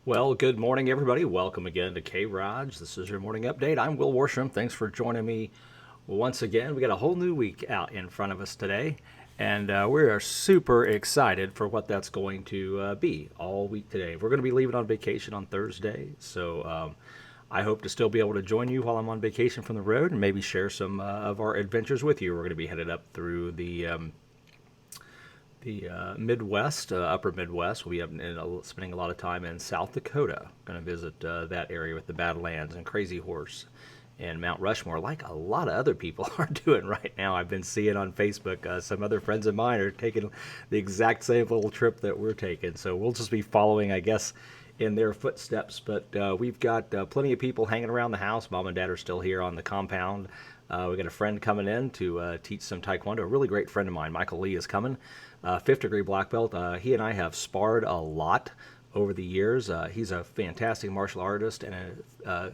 Well, good morning, everybody. Welcome again to K-ROG. This is your morning update. I'm Will Worsham. Thanks for joining me once again. We got a whole new week out in front of us today, and we are super excited for what that's going to be all week today. We're going to be leaving on vacation on Thursday, so I hope to still be able to join you while I'm on vacation from the road and maybe share some of our adventures with you. We're going to be headed up through the Midwest, upper Midwest. We'll be spending a lot of time in South Dakota. Going to visit that area with the Badlands and Crazy Horse and Mount Rushmore, like a lot of other people are doing right now. I've been seeing on Facebook some other friends of mine are taking the exact same little trip that we're taking. So we'll just be following, I guess, in their footsteps. But we've got plenty of people hanging around the house. Mom and Dad are still here on the compound. We got a friend coming in to teach some Taekwondo. A really great friend of mine, Michael Lee, is coming. Fifth degree black belt. He and I have sparred a lot over the years. He's a fantastic martial artist and a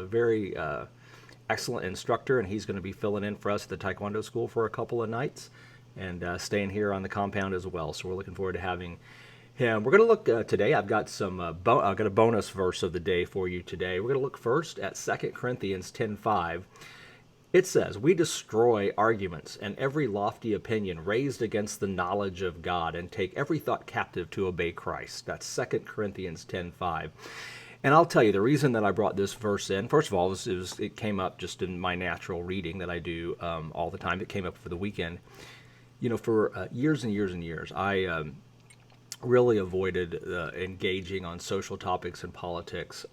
very excellent instructor, and he's going to be filling in for us at the Taekwondo school for a couple of nights and staying here on the compound as well. So we're looking forward to having him. We're going to look today. I've got I've got a bonus verse of the day for you today. We're going to look first at 2 Corinthians 10:5. It says, "We destroy arguments and every lofty opinion raised against the knowledge of God and take every thought captive to obey Christ." That's 2 Corinthians 10:5. And I'll tell you, the reason that I brought this verse in, first of all, it came up just in my natural reading that I do all the time. It came up for the weekend. You know, for years and years and years, I really avoided engaging on social topics and politics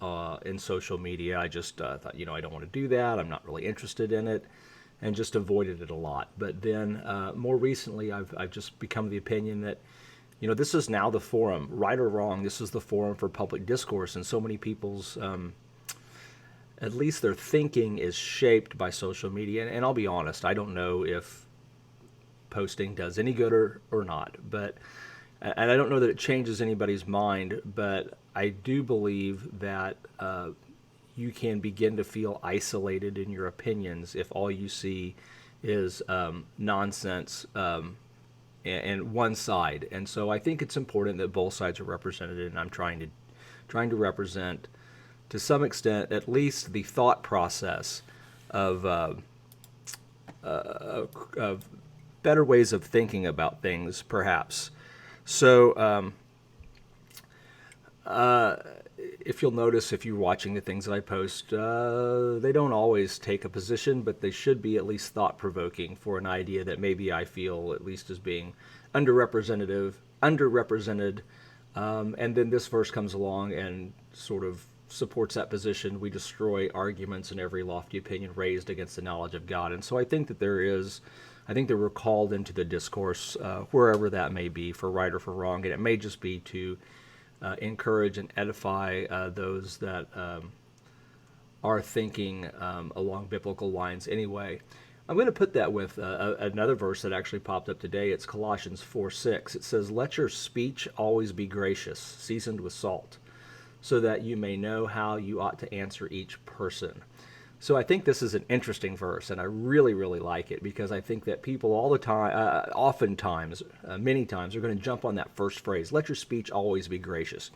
in social media. I just thought, I don't want to do that. I'm not really interested in it, and just avoided it a lot. But then more recently, I've just become the opinion that, this is now the forum, right or wrong, this is the forum for public discourse, and so many people's, at least their thinking is shaped by social media. And I'll be honest, I don't know if posting does any good or not, and I don't know that it changes anybody's mind, but I do believe that you can begin to feel isolated in your opinions if all you see is nonsense and one side. And so I think it's important that both sides are represented, and I'm trying to represent, to some extent, at least the thought process of better ways of thinking about things, perhaps. So, if you'll notice, if you're watching the things that I post, they don't always take a position, but they should be at least thought-provoking for an idea that maybe I feel at least as being underrepresented. And then this verse comes along and sort of supports that position. We destroy arguments and every lofty opinion raised against the knowledge of God. And so I think that we're called into the discourse, wherever that may be, for right or for wrong, and it may just be to encourage and edify those that are thinking along biblical lines anyway. I'm going to put that with another verse that actually popped up today. It's Colossians 4:6. It says, "Let your speech always be gracious, seasoned with salt, so that you may know how you ought to answer each person." So I think this is an interesting verse, and I really, really like it, because I think that people all the time, oftentimes, many times, are going to jump on that first phrase, "Let your speech always be gracious."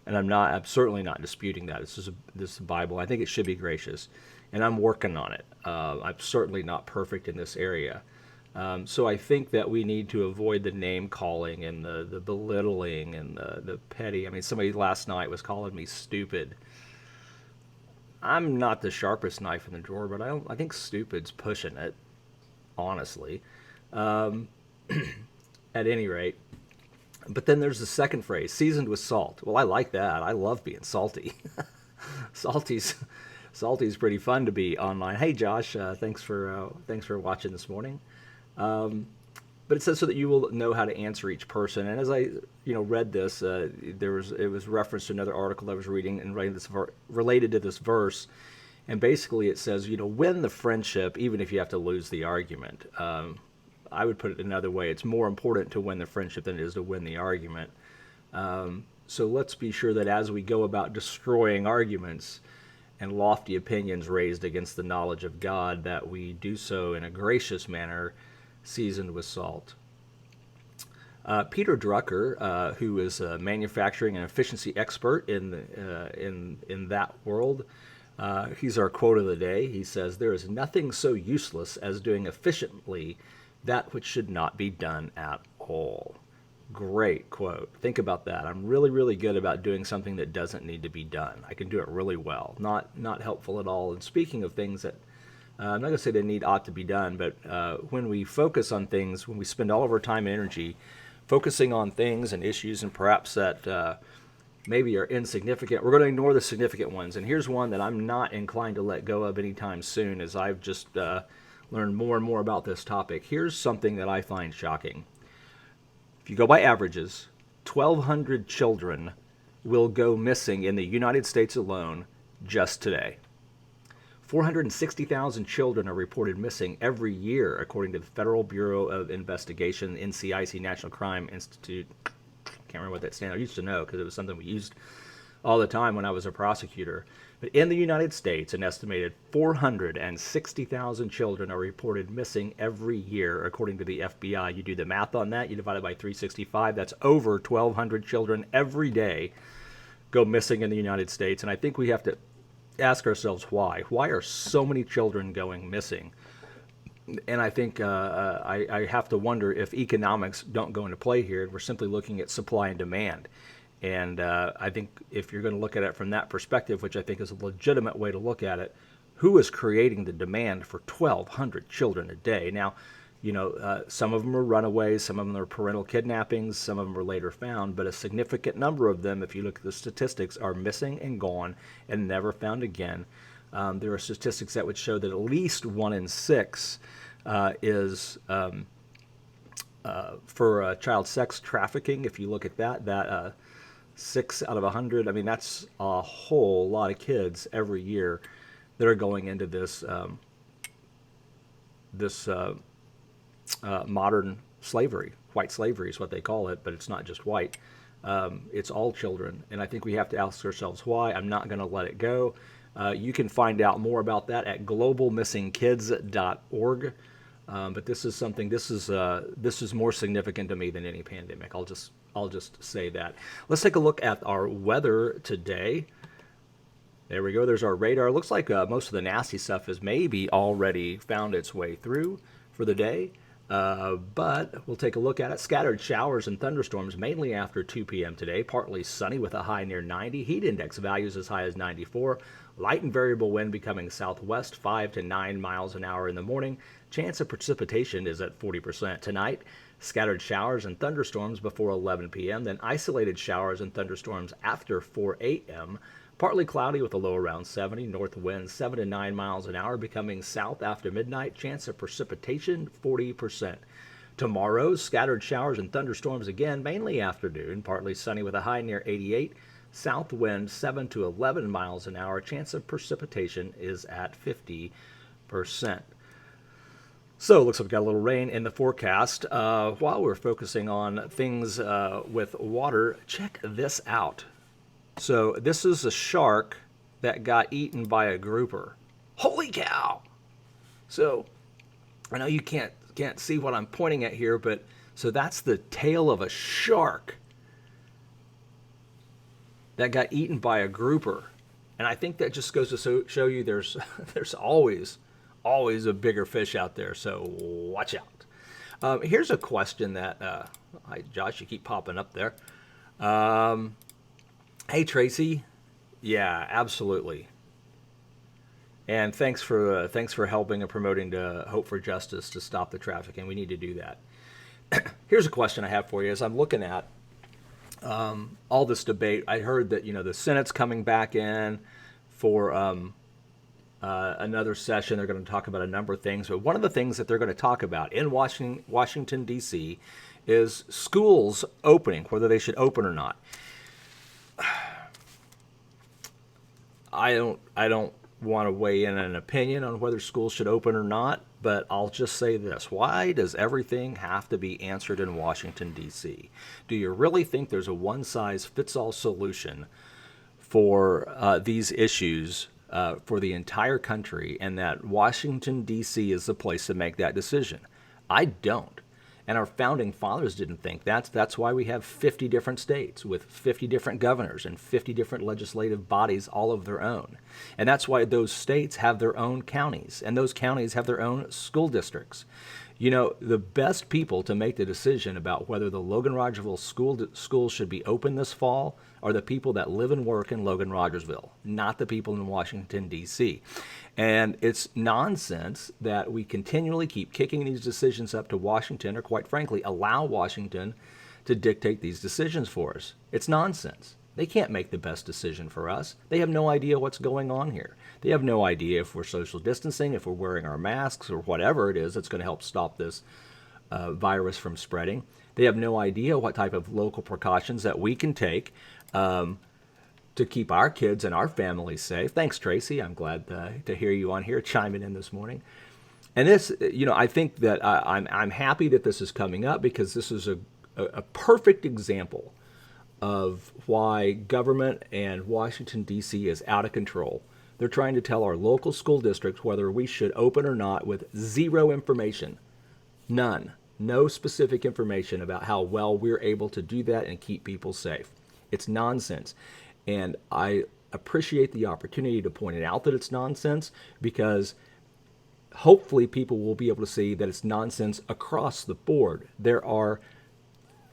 And I'm certainly not disputing that. This is the Bible. I think it should be gracious, and I'm working on it. I'm certainly not perfect in this area. So I think that we need to avoid the name calling and the belittling and the petty. I mean, somebody last night was calling me stupid. I'm not the sharpest knife in the drawer, but I think stupid's pushing it, honestly. At any rate. But then there's the second phrase, seasoned with salt. Well, I like that. I love being salty. Salty's pretty fun to be online. Hey, Josh, thanks for watching this morning. But it says so that you will know how to answer each person. And as I, read this, it was referenced to another article I was reading and related to this verse. And basically it says, win the friendship, even if you have to lose the argument. I would put it another way. It's more important to win the friendship than it is to win the argument. So let's be sure that as we go about destroying arguments, and lofty opinions raised against the knowledge of God, that we do so in a gracious manner, seasoned with salt. Peter Drucker, who is a manufacturing and efficiency expert in that world, he's our quote of the day. He says, "There is nothing so useless as doing efficiently that which should not be done at all." Great quote. Think about that. I'm really, really good about doing something that doesn't need to be done. I can do it really well. Not helpful at all. And speaking of things that I'm not going to say they ought to be done, but when we focus on things, when we spend all of our time and energy focusing on things and issues and perhaps that maybe are insignificant, we're going to ignore the significant ones. And here's one that I'm not inclined to let go of anytime soon, as I've just learned more and more about this topic. Here's something that I find shocking. If you go by averages, 1,200 children will go missing in the United States alone just today. 460,000 children are reported missing every year, according to the Federal Bureau of Investigation, NCIC, National Crime Institute. Can't remember what that stands for. I used to know because it was something we used all the time when I was a prosecutor. But in the United States, an estimated 460,000 children are reported missing every year, according to the FBI. You do the math on that, you divide it by 365, that's over 1,200 children every day go missing in the United States. And I think we have to ask ourselves why. Why are so many children going missing? And I think I have to wonder if economics don't go into play here. We're simply looking at supply and demand. And I think if you're going to look at it from that perspective, which I think is a legitimate way to look at it, who is creating the demand for 1,200 children a day? Now, some of them are runaways, some of them are parental kidnappings, some of them are later found, but a significant number of them, if you look at the statistics, are missing and gone and never found again. There are statistics that would show that at least 1 in 6 is for child sex trafficking. If you look at that 6 out of 100, I mean, that's a whole lot of kids every year that are going into this modern slavery. White slavery is what they call it, but it's not just white. It's all children. And I think we have to ask ourselves why. I'm not going to let it go. You can find out more about that at globalmissingkids.org. But this is something. This is more significant to me than any pandemic. I'll just say that. Let's take a look at our weather today. There we go. There's our radar. Looks like most of the nasty stuff has maybe already found its way through for the day. But we'll take a look at it. Scattered showers and thunderstorms mainly after 2 p.m. today. Partly sunny with a high near 90. Heat index values as high as 94. Light and variable wind becoming southwest 5 to 9 miles an hour in the morning. Chance of precipitation is at 40%. Tonight, scattered showers and thunderstorms before 11 p.m. Then isolated showers and thunderstorms after 4 a.m. Partly cloudy with a low around 70. North wind 7 to 9 miles an hour becoming south after midnight. Chance of precipitation 40%. Tomorrow, scattered showers and thunderstorms again, mainly afternoon. Partly sunny with a high near 88. South wind 7 to 11 miles an hour. Chance of precipitation is at 50%. So it looks like we've got a little rain in the forecast. While we're focusing on things with water, check this out. So this is a shark that got eaten by a grouper. Holy cow! So I know you can't see what I'm pointing at here, but so that's the tail of a shark that got eaten by a grouper. And I think that just goes to show you there's always a bigger fish out there, so watch out. Here's a question that, hi Josh, you keep popping up there. Hey Tracy, yeah, absolutely. And thanks for helping and promoting to Hope for Justice to stop the trafficking. We need to do that. Here's a question I have for you. As I'm looking at all this debate, I heard that the Senate's coming back in for another session. They're going to talk about a number of things, but one of the things that they're going to talk about in Washington D.C. is schools opening, whether they should open or not. I don't want to weigh in an opinion on whether schools should open or not, but I'll just say this. Why does everything have to be answered in Washington, D.C.? Do you really think there's a one-size-fits-all solution for these issues for the entire country, and that Washington, D.C. is the place to make that decision. I don't. And our founding fathers didn't think that. That's why we have 50 different states with 50 different governors and 50 different legislative bodies all of their own. And that's why those states have their own counties, and those counties have their own school districts. You know, the best people to make the decision about whether the Logan Rogersville school should be open this fall are the people that live and work in Logan Rogersville, not the people in Washington, D.C. And it's nonsense that we continually keep kicking these decisions up to Washington, or quite frankly, allow Washington to dictate these decisions for us. It's nonsense. They can't make the best decision for us. They have no idea what's going on here. They have no idea if we're social distancing, if we're wearing our masks, or whatever it is that's going to help stop this virus from spreading. They have no idea what type of local precautions that we can take to keep our kids and our families safe. Thanks, Tracy. I'm glad to hear you on here chiming in this morning. And this, you know, I think that I'm happy that this is coming up, because this is a perfect example of why government and Washington, D.C. is out of control. They're trying to tell our local school districts whether we should open or not with zero information. None. No specific information about how well we're able to do that and keep people safe. It's nonsense. And I appreciate the opportunity to point it out that it's nonsense, because hopefully people will be able to see that it's nonsense across the board. There are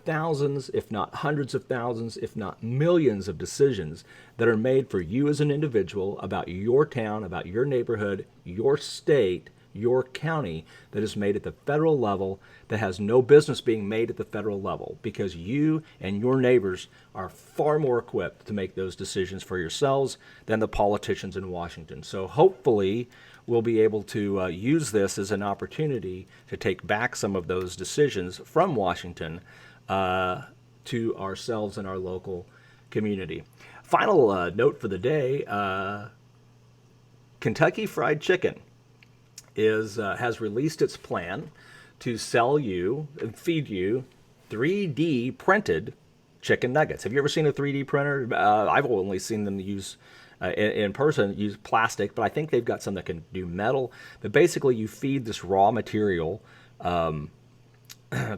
thousands, if not hundreds of thousands, if not millions of decisions that are made for you as an individual about your town, about your neighborhood, your state, your county, that is made at the federal level, that has no business being made at the federal level, because you and your neighbors are far more equipped to make those decisions for yourselves than the politicians in Washington. So hopefully we'll be able to use this as an opportunity to take back some of those decisions from Washington to ourselves and our local community. Final note for the day, Kentucky Fried Chicken has released its plan to sell you and feed you 3D printed chicken nuggets. Have you ever seen a 3D printer? I've only seen them use in person, use plastic, but I think they've got some that can do metal. But basically you feed this raw material,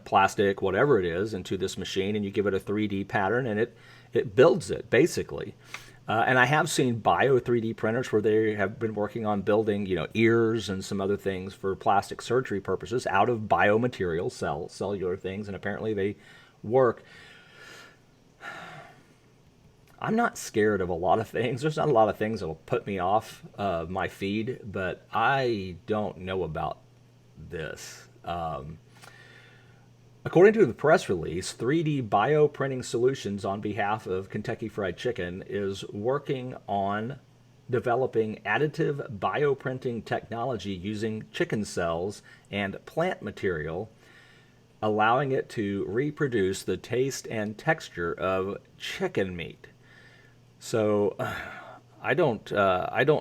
plastic, whatever it is, into this machine, and you give it a 3D pattern, and it builds it, basically. And I have seen bio 3D printers where they have been working on building, you know, ears and some other things for plastic surgery purposes out of biomaterial, cellular things, and apparently they work. I'm not scared of a lot of things. There's not a lot of things that will put me off my feed, but I don't know about this. According to the press release, 3D Bioprinting Solutions, on behalf of Kentucky Fried Chicken, is working on developing additive bioprinting technology using chicken cells and plant material, allowing it to reproduce the taste and texture of chicken meat. So I don't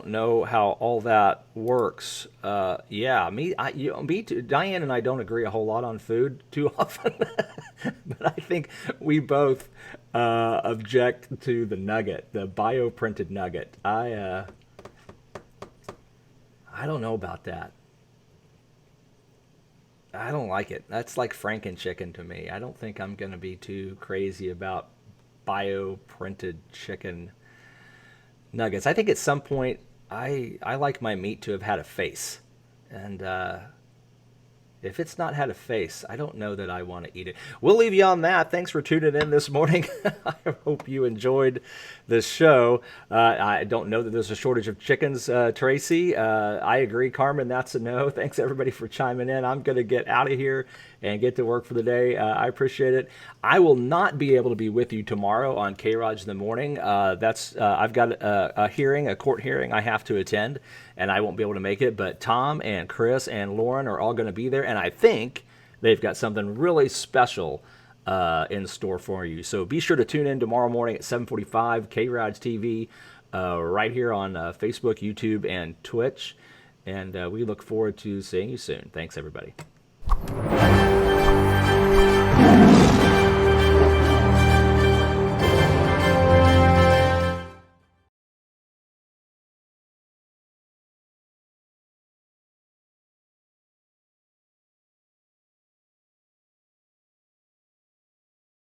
know how all that works. Me too. Diane and I don't agree a whole lot on food too often, but I think we both object to the nugget, the bioprinted nugget. I don't know about that. I don't like it. That's like Franken chicken to me. I don't think I'm going to be too crazy about bioprinted chicken nuggets. I think at some point I like my meat to have had a face, and if it's not had a face, I don't know that I want to eat it. We'll leave you on that. Thanks for tuning in this morning. I hope you enjoyed this show. I don't know that there's a shortage of chickens, Tracy. I agree, Carmen. That's a no. Thanks everybody for chiming in. I'm going to get out of here and get to work for the day. I appreciate it. I will not be able to be with you tomorrow on K-ROG in the morning. I've got a court hearing I have to attend, and I won't be able to make it. But Tom and Chris and Lauren are all going to be there, and I think they've got something really special in store for you. So be sure to tune in tomorrow morning at 7:45, K-ROG TV, right here on Facebook, YouTube, and Twitch. And we look forward to seeing you soon. Thanks, everybody.